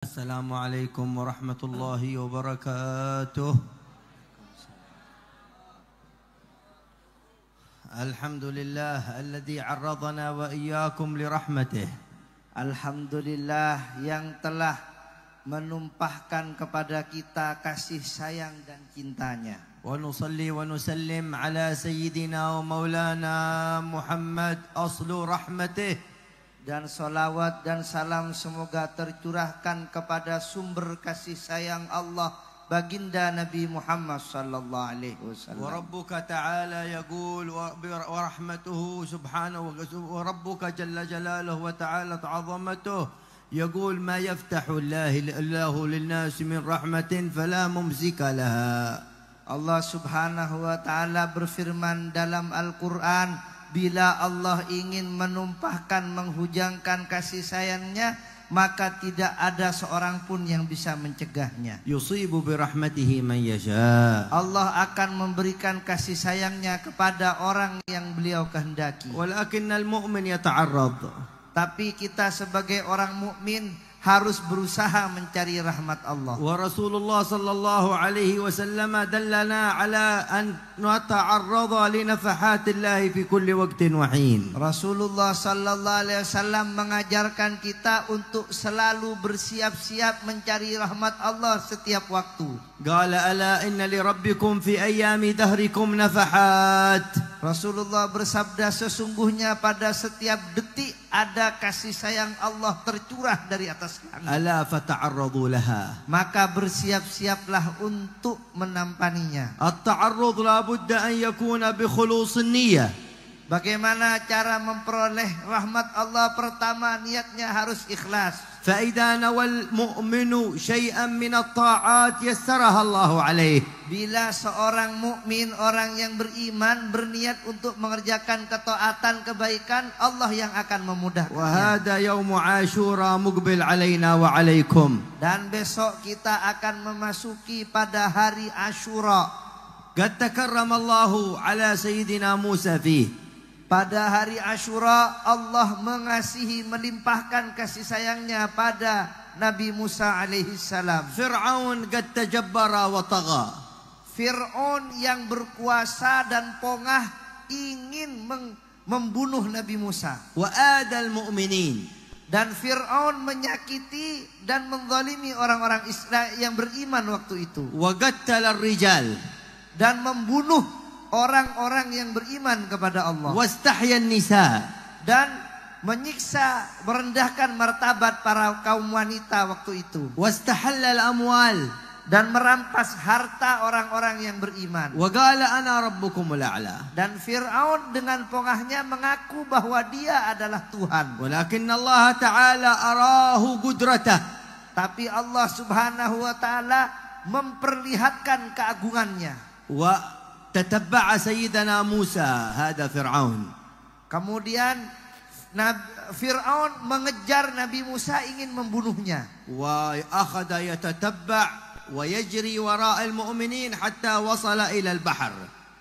السلام عليكم ورحمة الله وبركاته. الحمد لله الذي عرضنا وإياكم لرحمته. Alhamdulillah yang telah menumpahkan kepada kita kasih sayang dan cintanya. ونصلي ونسلم على سيدنا ومولانا محمد أصل رحمته. Dan salawat dan salam semoga tercurahkan kepada sumber kasih sayang Allah, baginda Nabi Muhammad sallallahu alaihi wasallam. وربك تعالى يقول ورحمته سبحانه وربك جل جلاله وتعالى عظمته يقول ما يفتح الله للناس من رحمة فلا ممسك لها. Allah subhanahu wa ta'ala berfirman dalam Al-Quran, bila Allah ingin menumpahkan, menghujangkan kasih sayangnya, maka tidak ada seorang pun yang bisa mencegahnya. يصيب برحمته من يشاء. Allah akan memberikan kasih sayangnya kepada orang yang beliau kehendaki. ولكن المؤمن يتعرض. Tapi kita sebagai orang mukmin harus berusaha mencari rahmat Allah. ورسول الله صلى الله عليه وسلم دلنا على أن نتعرض لنفحات الله في كل وقت وحين. Rasulullah sallallahu alaihi wasallam mengajarkan kita untuk selalu bersiap-siap mencari rahmat Allah setiap waktu. قال ألا إن لربكم في أيام دهركم نفحات. Rasulullah bersabda, sesungguhnya pada setiap detik ada kasih sayang Allah tercurah dari atas langit. ألا فتعرضوا لها. Maka bersiap-siaplah untuk menampaninya. التعرض لا بد أن يكون بخلوص النية. Bagaimana cara memperoleh rahmat Allah? Pertama, niatnya harus ikhlas. فإذا نوى المؤمن شيئا من الطاعات يسرها الله عليه. Bila seorang mukmin, orang yang beriman, berniat untuk mengerjakan ketaatan, kebaikan, Allah yang akan memudahkannya. وهذا يوم عاشوراء مقبل علينا وعليكم. Dan besok kita akan memasuki pada hari Asyura. قد تكرم الله على سيدنا موسى فيه. Pada hari Asyura Allah mengasihi, melimpahkan kasih sayangnya pada Nabi Musa alaihi salam. فرعون قد تجبر وطغى. Fir'aun yang berkuasa dan pongah ingin membunuh Nabi Musa. وآذى المؤمنين. Dan Fir'aun menyakiti dan menzalimi orang-orang Israel yang beriman waktu itu. وقتل الرجال. Dan membunuh orang-orang yang beriman kepada Allah. واستحيا النساء. Dan menyiksa, merendahkan martabat para kaum wanita waktu itu. واستحل الأموال. Dan merampas harta orang-orang yang beriman. وقال أنا ربكم الأعلى. Dan Fir'aun dengan pongahnya mengaku bahwa dia adalah Tuhan. ولكن الله تعالى أراه قدرته. Tapi Allah subhanahu wa ta'ala memperlihatkan keagungannya. وتتبع سيدنا موسى هذا فرعون. Kemudian Fir'aun mengejar Nabi Musa, ingin membunuhnya. وأخذ يتتبع ويجري وراء المؤمنين حتى وصل إلى البحر.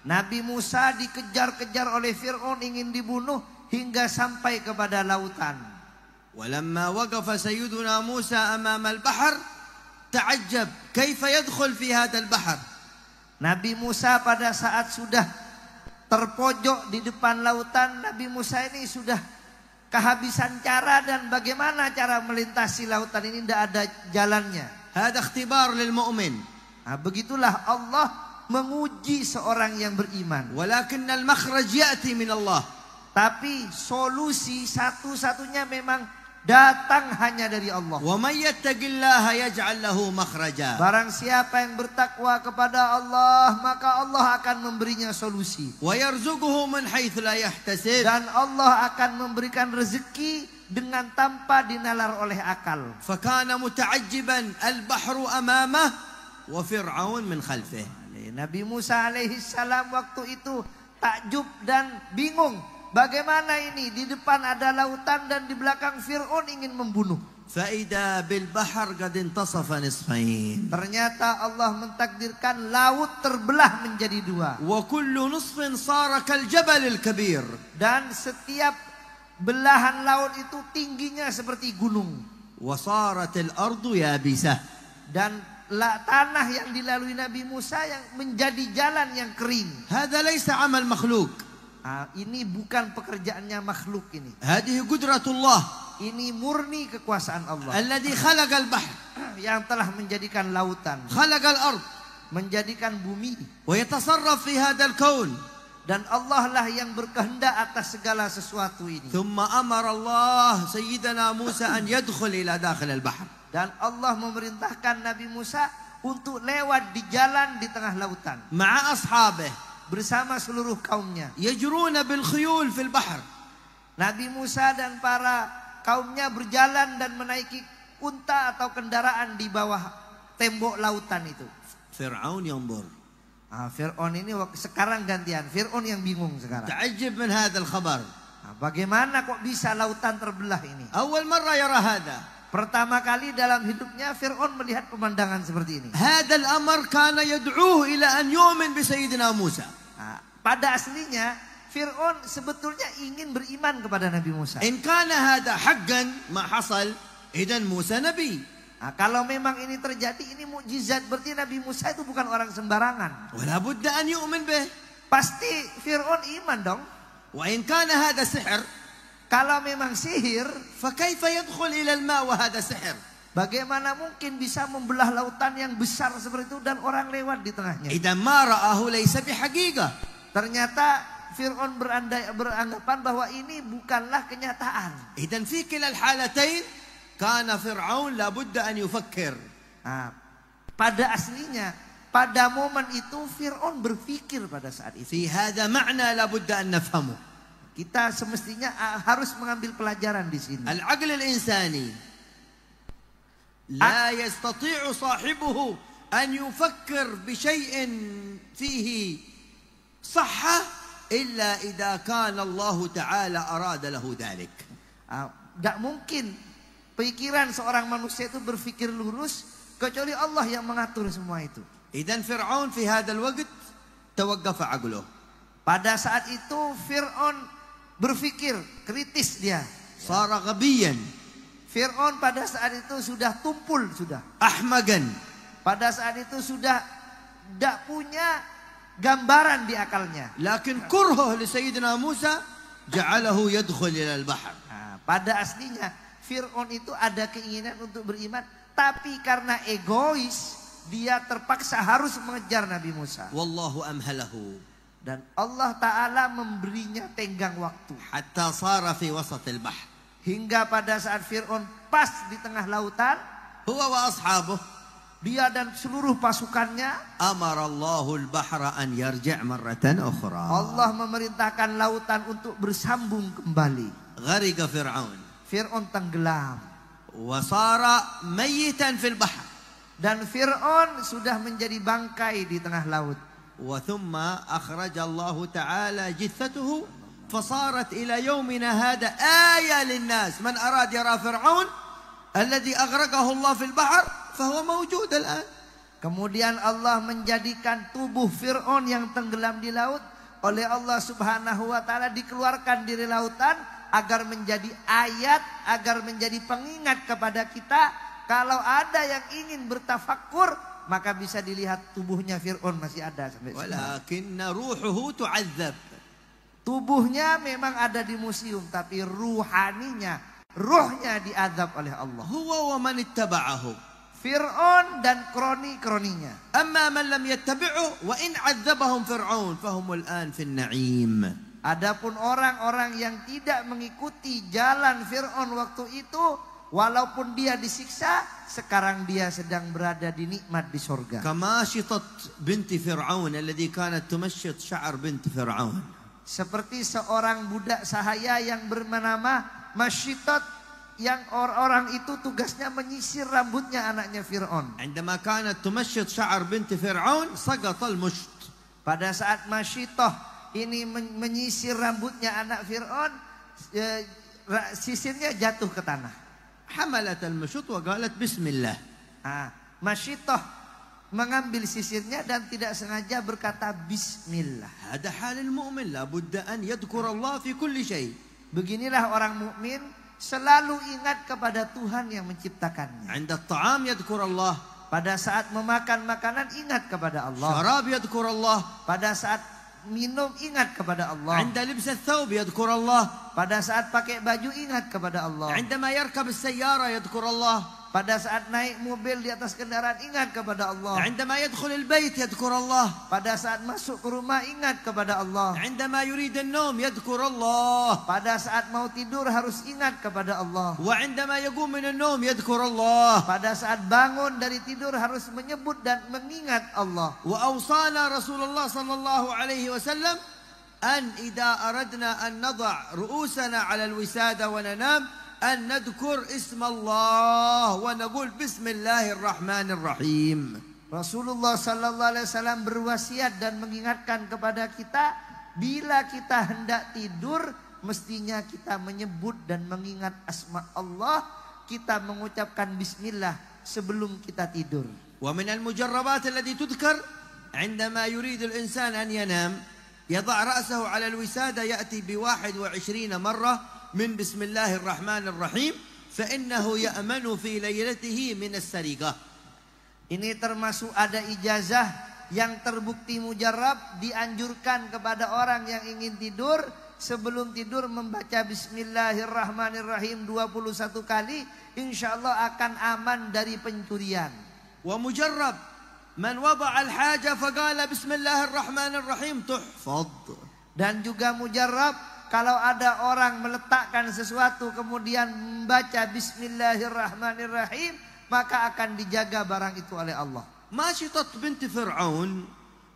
Nabi Musa dikejar-kejar oleh Fir'aun, ingin dibunuh hingga sampai kepada lautan. ولما وقف سيدنا موسى أمام البحر تعجب كيف يدخل في هذا البحر. Nabi Musa pada saat sudah terpojok di depan lautan, Nabi Musa ini sudah kehabisan cara, dan bagaimana cara melintasi lautan ini, tidak ada jalannya. هذا اختبار للمؤمن. Nah, begitulah Allah menguji seorang yang beriman. ولكن المخرج يأتي من الله. Tapi solusi satu-satunya memang datang hanya dari Allah. ومن يتق الله يجعل له مخرجا. Barang siapa yang bertakwa kepada Allah, maka Allah akan memberinya solusi. ويرزقه من حيث لا يحتسب. Dan Allah akan memberikan rezeki dengan tanpa dinalar oleh akal. فكان متعجبا البحر أمامه وفرعون من خلفه. Nabi Musa alaihi salam waktu itu takjub dan bingung. Bagaimana ini? Di depan ada lautan dan di belakang Fir'aun ingin membunuh. فإذا بالبحر قد انتصف نصفين. Ternyata Allah mentakdirkan laut terbelah menjadi dua. وكل نصف صار كالجبل الكبير. Dan setiap belahan laut itu tingginya seperti gunung. وصارت الأرض يابسة. Dan tanah yang dilalui Nabi Musa yang menjadi jalan yang kering. هذا ليس عمل مخلوق. Ini bukan pekerjaannya makhluk ini. هذه قدرة الله. Ini murni kekuasaan Allah. الذي خلق البحر. Yang telah menjadikan lautan. خلق الأرض. Menjadikan bumi. ويتصرف في هذا الكون. Dan Allah lah yang berkehendak atas segala sesuatu ini. ثم أمر الله سيدنا موسى أن يدخل إلى داخل البحر. Dan Allah memerintahkan Nabi Musa untuk lewat di jalan di tengah lautan. مع أصحابه. Bersama seluruh kaumnya. يجرون بالخيول في البحر. Nabi Musa dan para kaumnya berjalan dan menaiki unta atau kendaraan di bawah tembok lautan itu. فرعون ينظر. Fir'aun ini sekarang gantian. Fir'aun yang bingung sekarang. تعجب من هذا الخبر. Bagaimana kok bisa lautan terbelah ini? أول مرة يرى هذا. Pertama kali dalam hidupnya Fir'aun melihat pemandangan seperti ini. هذا الأمر كان يدعوه إلى أن يؤمن بسيدنا موسى. Pada aslinya Fir'aun sebetulnya ingin beriman kepada Nabi Musa. إن كان هذا حقا ما حصل إذن موسى نبي. Kalau memang ini terjadi, ini mukjizat, berarti Nabi Musa itu bukan orang sembarangan. ولا بد أن يؤمن به. Pasti Fir'aun iman dong. وإن كان هذا سحر. Kalau memang sihir, فكيف يدخل إلى الماء وهذا سحر؟ bagaimana mungkin bisa membelah lautan yang besar seperti itu dan orang lewat di tengahnya? إذا ما رآه ليس بحقيقة. Ternyata Fir'aun beranggapan bahwa ini bukanlah kenyataan. إذا في كلا الحالتين كان فرعون لابد أن يفكر. Pada aslinya, pada momen itu Fir'aun berpikir pada saat itu. في هذا معنى لابد أن نفهمه. Kita semestinya harus mengambil pelajaran di sini. العقل الإنساني لا يستطيع صاحبه أن يفكر بشيء فيه صحة إلا إذا كان الله تعالى أراد له ذلك. Tidak mungkin pikiran seorang manusia itu berpikir lurus kecuali Allah yang mengatur semua itu. إذن فرعون في هذا الوقت توقف عقله. Pada saat itu Fir'aun berpikir kritis dia. صار غبيا. Fir'aun pada saat itu sudah tumpul sudah. أحمقا. Pada saat itu sudah tidak punya gambaran di akalnya. لكن كرهه لسيدنا موسى جعله يدخل إلى البحر. Pada aslinya Fir'aun itu ada keinginan untuk beriman, tapi karena egois dia terpaksa harus mengejar Nabi Musa. والله أمهله. Dan Allah Ta'ala memberinya tenggang waktu. حتى صار في وسط البحر. Hingga pada saat Fir'aun pas di tengah lautan, هو وأصحابه. dia dan seluruh pasukannya. أمر الله البحر أن يرجع مرة أخرى. Allah memerintahkan lautan untuk bersambung kembali. غرق فرعون. Fir'aun tenggelam. وصار ميتا في البحر. Dan Fir'aun sudah menjadi bangkai di tengah laut. وثم أخرج الله تعالى جثته فصارت إلى يومنا هذا آية للناس. من أراد يرى فرعون الذي أغرقه الله في البحر فهو موجود الآن. Kemudian Allah menjadikan tubuh Fir'aun yang tenggelam di laut oleh Allah Subhanahu wa Ta'ala dikeluarkan dari lautan agar menjadi ayat, agar menjadi pengingat kepada kita. Kalau ada yang ingin bertafakkur, maka bisa dilihat tubuhnya Fir'aun masih ada sampai sekarang. ولكن روحه تعذب. Tubuhnya memang ada di museum, tapi ruhaninya, ruhnya diazab oleh Allah. هو ومن اتبعه. Fir'aun dan kroni-kroninya. أما من لم يتبعه وإن عذبهم فرعون فهم الآن في النعيم. Adapun orang-orang yang tidak mengikuti jalan Fir'aun waktu itu, walaupun dia disiksa, sekarang dia sedang berada di nikmat di surga. كماشطة بنت فرعون الذي كانت تمشط شعر بنت فرعون. Seperti seorang budak sahaya yang bernama Masyitot, yang orang itu tugasnya menyisir rambutnya anaknya Fir'aun. عندما كانت تمشط شعر بنت فرعون سقط المشط. Pada saat Masyitoh ini menyisir rambutnya anak Fir'aun, sisirnya jatuh ke tanah. حملت المشط وقالت بسم الله. Masyitoh mengambil sisirnya dan tidak sengaja berkata Bismillah. هذا حال المؤمن لابد أن يذكر الله في كل شيء. Beginilah orang mukmin selalu ingat kepada Tuhan yang menciptakannya. عند الطعام يذكر الله. Pada saat memakan makanan ingat kepada Allah. شراب يذكر الله. Pada saat minum ingat kepada Allah. عند لبس الثوب يذكر الله. Pada saat pakai baju ingat kepada Allah. عندما يركب السيارة يذكر الله. Pada saat naik mobil di atas kendaraan ingat kepada Allah. عندما يدخل البيت يذكر الله. Pada saat masuk ke rumah ingat kepada Allah. عندما يريد النوم يذكر الله. Pada saat mau tidur harus ingat kepada Allah. وعندما يقوم من النوم يذكر الله. Pada saat bangun dari tidur harus menyebut dan mengingat Allah. وأوصانا رسول الله صلى الله عليه وسلم أن إذا أردنا أن نضع رؤوسنا على الوسادة وننام أن نذكر اسم الله ونقول بسم الله الرحمن الرحيم. Rasulullah sallallahu alaihi wasallam berwasiat dan mengingatkan kepada kita, bila kita hendak tidur mestinya kita menyebut dan mengingat asma Allah, kita mengucapkan bismillah sebelum kita tidur. ومن المجربات التي تذكر عندما يريد الإنسان أن ينام يضع رأسه على الوسادة يأتي ب21 مرة من بسم الله الرحمن الرحيم فإنه يأمن في ليلته من السرقة. Ini termasuk ada ijazah yang terbukti mujarab, dianjurkan kepada orang yang ingin tidur sebelum tidur membaca Bismillahirrahmanirrahim 21 kali, insyaallah akan aman dari pencurian. ومجرب من وضع الحاجة فقال بسم الله الرحمن الرحيم تحفظ. Dan juga mujarab kalau ada orang meletakkan sesuatu kemudian membaca Bismillahirrahmanirrahim, maka akan dijaga barang itu oleh Allah. ماشطة بنت فرعون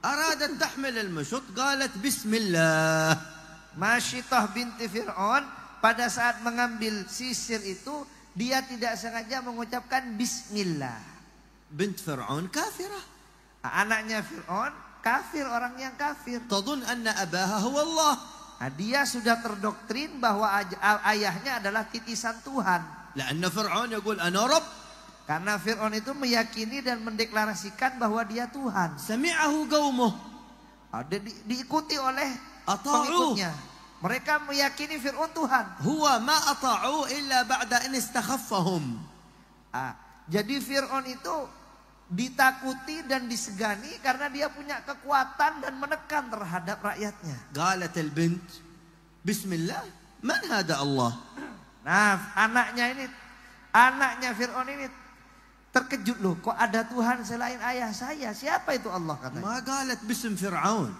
أرادت تحمل المشط قالت بسم الله. Masyitah binti Fir'aun pada saat mengambil sisir itu dia tidak sengaja mengucapkan Bismillah. بنت فرعون كافرة. Anaknya Fir'aun kafir, orang yang kafir. تظن أن أباها هو الله. Nah, dia sudah terdoktrin bahwa ayahnya adalah titisan Tuhan. لأن فرعون يقول أنا رب. Karena Fir'aun itu meyakini dan mendeklarasikan bahwa dia Tuhan. سمعه قومه. Diikuti oleh أطاعوه. pengikutnya. Mereka meyakini Fir'aun Tuhan. هو ما أطاعوه إلا بعد أن استخفهم. Jadi Fir'aun itu ditakuti dan disegani karena dia punya kekuatan dan menekan terhadap rakyatnya. قالت البنت بسم الله من هذا الله. Nah, anaknya Fir'aun ini terkejut, loh, kok ada Tuhan selain ayah saya? Siapa itu Allah, katanya. ما قالت باسم فرعون.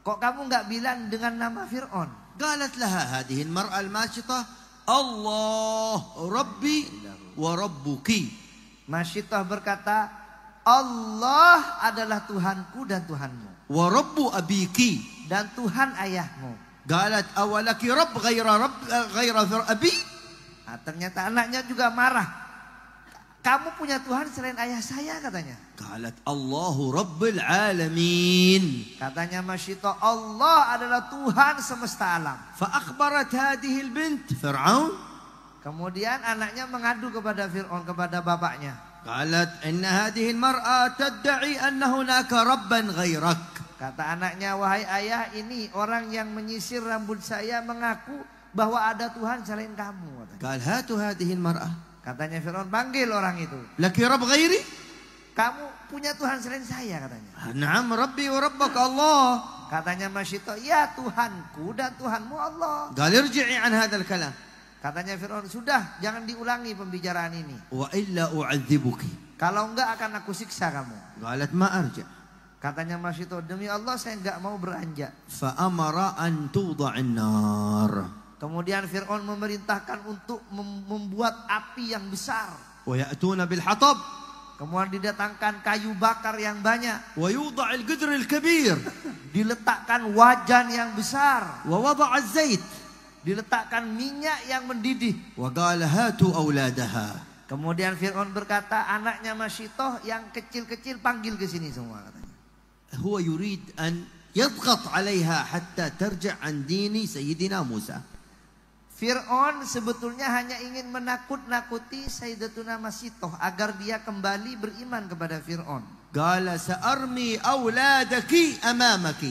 Kok kamu nggak bilang dengan nama Fir'aun? قالت لها هذه المرأة الماشطة الله ربي وربك. Masyitah berkata, Allah adalah Tuhanku dan Tuhanmu. ورب أبيك. Dan Tuhan ayahmu. قالت أولك رب غير أبي. Nah, ternyata anaknya juga marah. Kamu punya Tuhan selain ayah saya, katanya. قالت الله رب العالمين. Katanya Masyitah, Allah adalah Tuhan semesta alam. فأخبرت هذه البنت فرعون. Kemudian anaknya mengadu kepada Fir'aun, kepada bapaknya. قالت إن هذه المرأة تدعي أن هناك ربا غيرك. Kata anaknya, wahai ayah, ini orang yang menyisir rambut saya mengaku bahwa ada Tuhan selain kamu, katanya. قال هاتوا هذه المرأة. Katanya Fir'aun, panggil orang itu. لك رب غيري. Kamu punya Tuhan selain saya, katanya. نعم ربي وربك الله. Katanya Masyitah, ya Tuhanku dan Tuhanmu Allah. قال ارجعي عن هذا الكلام. Katanya Fir'aun, sudah, jangan diulangi pembicaraan ini. وإلا أعذبك. Kalau enggak akan aku siksa kamu. قالت ما أرجع. Katanya Masyitah, demi Allah saya enggak mau beranjak. فأمر أن توضع النار. Kemudian Fir'aun memerintahkan untuk membuat api yang besar. ويأتون بالحطب. Kemudian didatangkan kayu bakar yang banyak. ويوضع القدر الكبير. Diletakkan wajan yang besar. ووضع الزيت. Diletakkan minyak yang mendidih. وقال هاتوا أولادها. Kemudian Fir'aun berkata, anaknya Masyitah yang kecil-kecil panggil ke sini semua, katanya. هو يريد أن يضغط عليها حتى ترجع عن دين سيدنا موسى. Fir'aun sebetulnya hanya ingin menakut-nakuti Sayyidatuna Masyitah agar dia kembali beriman kepada Fir'aun. قال سأرمي أولادك أمامك.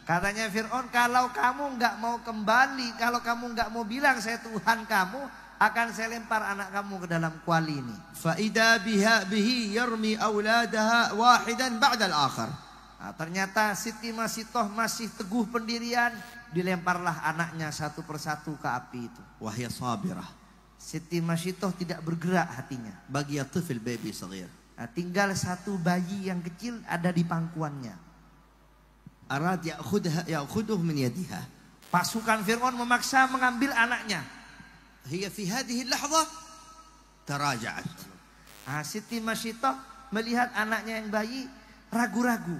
Katanya Fir'aun, kalau kamu nggak mau kembali, kalau kamu nggak mau bilang saya Tuhan kamu, akan saya lempar anak kamu ke dalam kuali ini. فإذا به يرمي أولادها واحدا بعد الآخر. Nah, ternyata Siti Masitoh masih teguh pendirian, dilemparlah anaknya satu persatu ke api itu. وهي صابرة. Siti Masitoh tidak bergerak hatinya. بقي طفل بيبي صغير. Nah, tinggal satu bayi yang kecil ada di pangkuannya. أراد يأخذه من يدها. Pasukan Fir'aun memaksa mengambil anaknya. هي في هذه اللحظة تراجعت. Nah, Siti Masitoh melihat anaknya yang bayi ragu-ragu.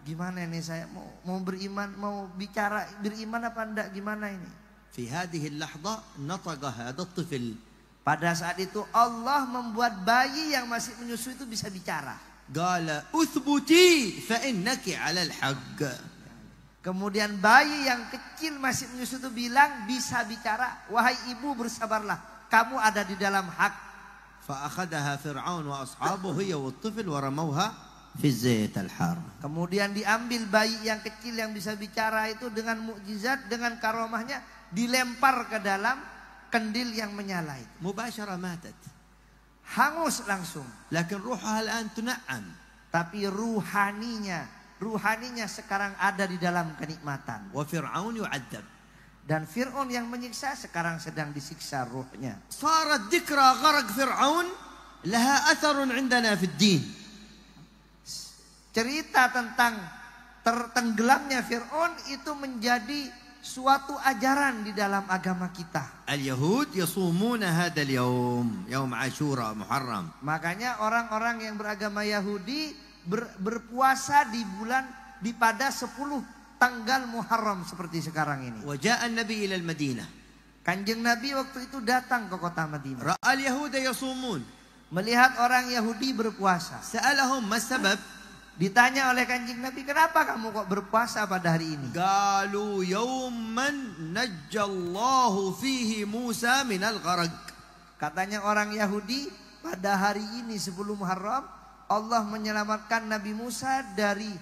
Gimana ini saya mau beriman, mau bicara beriman apa enggak, gimana ini? في هذه اللحظة نطق هذا الطفل. Pada saat itu Allah membuat bayi yang masih menyusui itu bisa bicara. قال اثبتي فإنك على الحق. Kemudian bayi yang kecil masih menyusui itu bilang, bisa bicara, wahai ibu bersabarlah, kamu ada di dalam hak. فأخذها فرعون وأصحابه هي والطفل ورموها في الزيت الحار. Kemudian diambil bayi yang kecil yang bisa bicara itu dengan mukjizat, dengan karomahnya, dilempar ke dalam kandil yang menyala itu. مباشرة ماتت. Hangus langsung. لكن روحها الآن تنعم. Tapi ruhaninya sekarang ada di dalam kenikmatan. وفرعون يعذب. Dan Fir'aun yang menyiksa sekarang sedang disiksa ruhnya. صارت ذكرى غرق فرعون لها أثر عندنا في الدين. Cerita tentang tertenggelamnya Fir'aun itu menjadi suatu ajaran di dalam agama kita. اليهود يصومون هذا اليوم يوم عاشوراء محرم. Makanya orang-orang yang beragama Yahudi berpuasa di pada 10 tanggal Muharram seperti sekarang ini. وجاء النبي إلى المدينة. Kanjeng Nabi waktu itu datang ke kota Madinah. رأى اليهود يصومون. Melihat orang Yahudi berpuasa. سألهم ما السبب؟ Ditanya oleh Kanjeng Nabi, kenapa kamu kok berpuasa pada hari ini? قالوا يوما نجى الله فيه موسى من الغرق. Katanya orang Yahudi, pada hari ini 10 Muharram Allah menyelamatkan Nabi Musa dari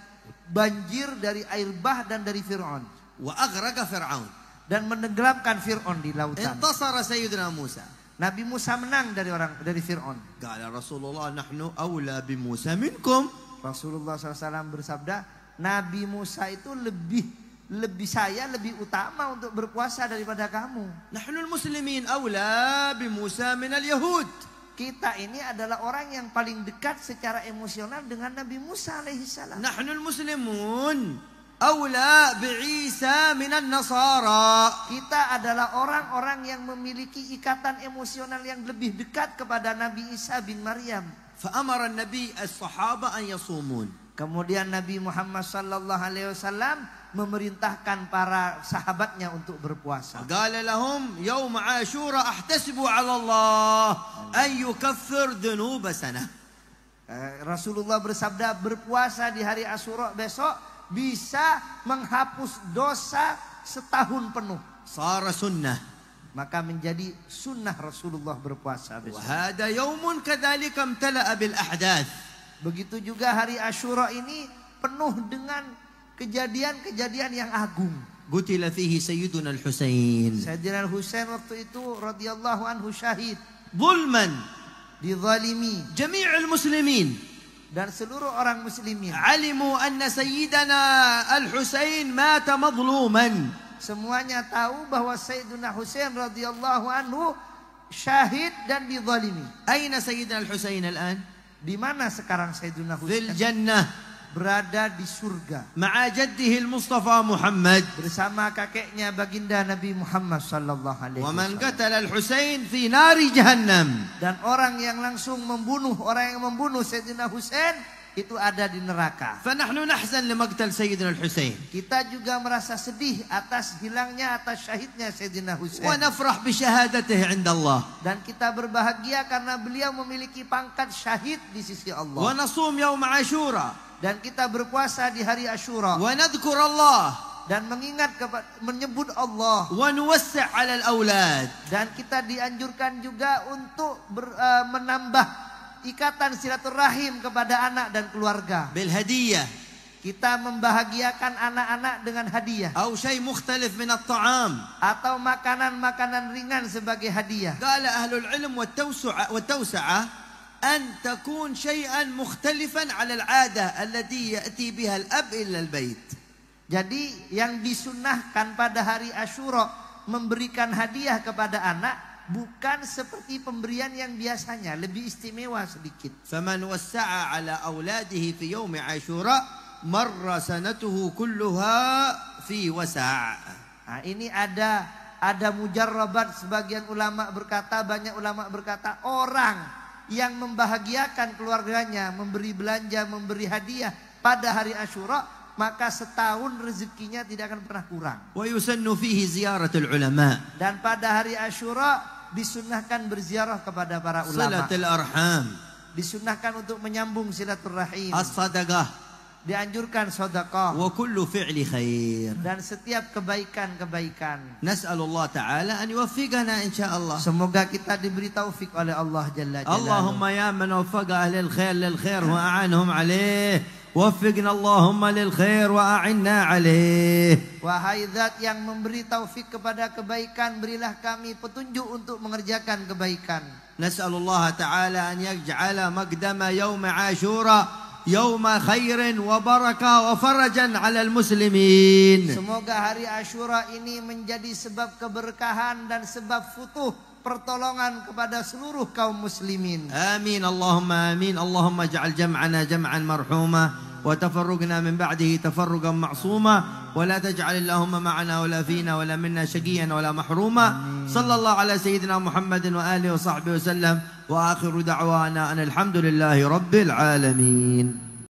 banjir, dari air bah dan dari Fir'aun. وأغرق فرعون. Dan menenggelamkan Fir'aun di lautan. انتصر سيدنا موسى. Nabi Musa menang dari Fir'aun. قال رسول الله نحن أولى بموسى منكم. Rasulullah SAW bersabda, Nabi Musa itu lebih utama untuk berpuasa daripada kamu. نحن المسلمين أولى بموسى من اليهود. Kita ini adalah orang yang paling dekat secara emosional dengan Nabi Musa alaihissalam. نحن المسلمون أولى بعيسى من النصارى. Kita adalah orang-orang yang memiliki ikatan emosional yang lebih dekat kepada Nabi Isa bin Maryam. فأمر النبي الصحابة أن يصومون. Kemudian Nabi Muhammad sallallahu alaihi wasallam memerintahkan para sahabatnya untuk berpuasa. قال لهم يوم عاشوراء احتسبوا على الله أن يكفر ذنوب سنة. Rasulullah bersabda, berpuasa di hari Asyura besok bisa menghapus dosa setahun penuh. صار سنة. Maka menjadi sunnah Rasulullah berpuasa besok. وهذا يوم كذلك امتلأ بالأحداث. Begitu juga hari Asyura ini penuh dengan kejadian-kejadian yang agung. قتل فيه سيدنا الحسين Sayyidina Husain waktu itu radhiyallahu anhu syahid, ظلما. dizalimi, جميع المسلمين dan seluruh orang muslimin علموا أن سيدنا الحسين مات مظلوما. semuanya tahu bahwa Sayyidina Husain radhiyallahu anhu syahid dan dizalimi. أين سيدنا الحسين الآن؟ Di mana sekarang Sayyidina في Husain? الجنة Berada di surga مع جده المصطفى محمد. bersama kakeknya baginda Nabi Muhammad sallallahu alaihi ومن wasallam. قتل الحسين في نار جهنم. Dan orang yang langsung membunuh Sayyidina Husain itu ada di neraka. فنحن نحزن لمقتل سيدنا الحسين Kita juga merasa sedih atas syahidnya Sayyidina Husain. ونفرح بشهادته عند الله. Dan kita berbahagia karena beliau memiliki pangkat syahid di sisi Allah. ونصوم يوم عاشوراء Dan kita berpuasa di hari Asyura ونذكر الله dan menyebut Allah. ونوسع على الأولاد. Dan kita dianjurkan juga untuk menambah ikatan silaturahim kepada anak dan keluarga. بالهدية. kita membahagiakan anak-anak dengan hadiah. أو شيء مختلف من الطعام. Atau makanan-makanan ringan sebagai hadiah. قال أهل العلم والتوسعة أن تكون شيئا مختلفا على العادة التي يأتي بها الأب إلى البيت. Jadi yang disunnahkan pada hari Asyura memberikan hadiah kepada anak bukan seperti pemberian yang biasanya, lebih istimewa sedikit. فمن وسع على أولاده في يوم عاشوراء مر سنته كلها في وسع. Nah, ini ada mujarrabat, sebagian ulama berkata, banyak ulama berkata, orang yang membahagiakan keluarganya, memberi belanja, memberi hadiah pada hari Asyura, maka setahun rezekinya tidak akan pernah kurang. ويسن فيه زيارة العلماء. Dan pada hari Asyura disunnahkan berziarah kepada para ulama. صلة الأرحام. Disunnahkan untuk menyambung silaturahim. الصدقة. Dianjurkan sedekah. وكل فعل خير. Dan setiap kebaikan-kebaikan. نسأل الله تعالى أن يوفقنا إن شاء الله. Semoga kita diberi taufik oleh Allah Jalla Jalaluhu. اللهم يا من وفق أهل الخير للخير وأعانهم عليه وفقنا اللهم للخير وأعنا عليه. Wahai Zat yang memberi taufik kepada kebaikan, berilah kami petunjuk untuk mengerjakan kebaikan. نسأل الله تعالى أن يجعل مقدم يوم عاشوراء يوم خير وبركة وفرجا على المسلمين. Semoga hari Asyura ini menjadi sebab keberkahan dan sebab futuh, pertolongan kepada seluruh kaum muslimin. آمين اللهم آمين. اللهم اجعل جمعنا جمعا مرحوما وتفرقنا من بعده تفرقا معصوما ولا تجعل اللهم معنا ولا فينا ولا منا شقيا ولا محروما. صلى الله على سيدنا محمد وآله وصحبه وسلم وآخر دعوانا أن الحمد لله رب العالمين.